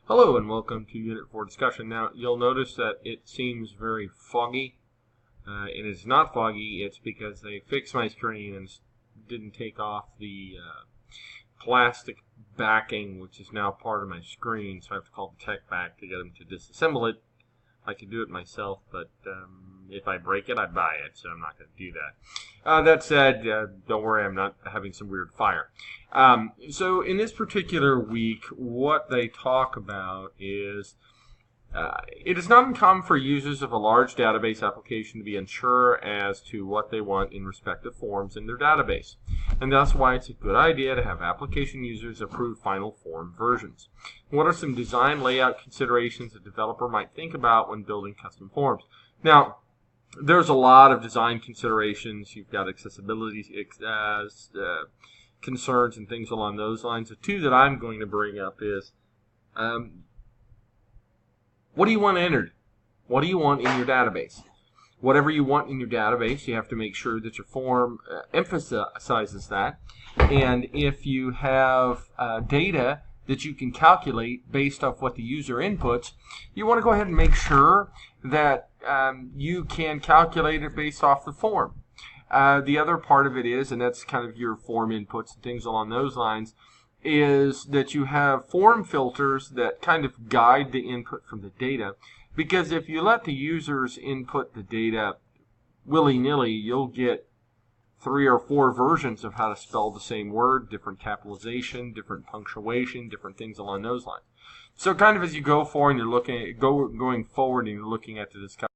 Hello and welcome to Unit 4 discussion. Now, you'll notice that it seems very foggy. And it's not foggy, it's because they fixed my screen and didn't take off the plastic backing, which is now part of my screen, so I have to call the tech back to get them to disassemble it. I can do it myself, but if I break it, I buy it, so I'm not going to do that. That said, don't worry, I'm not having some weird fire. So in this particular week, what they talk about is it is not uncommon for users of a large database application to be unsure as to what they want in respective forms in their database. And that's why it's a good idea to have application users approve final form versions. What are some design layout considerations a developer might think about when building custom forms? Now, there's a lot of design considerations. You've got accessibility concerns and things along those lines. The two that I'm going to bring up is what do you want entered? What do you want in your database? Whatever you want in your database, you have to make sure that your form emphasizes that. And if you have data that you can calculate based off what the user inputs, you want to go ahead and make sure that you can calculate it based off the form. The other part of it is, and that's kind of your form inputs and things along those lines, is that you have form filters that kind of guide the input from the data. Because if you let the users input the data willy-nilly, you'll get 3 or 4 versions of how to spell the same word, different capitalization, different punctuation, different things along those lines. So kind of as you go forward and you're going forward and you're looking at the discussion,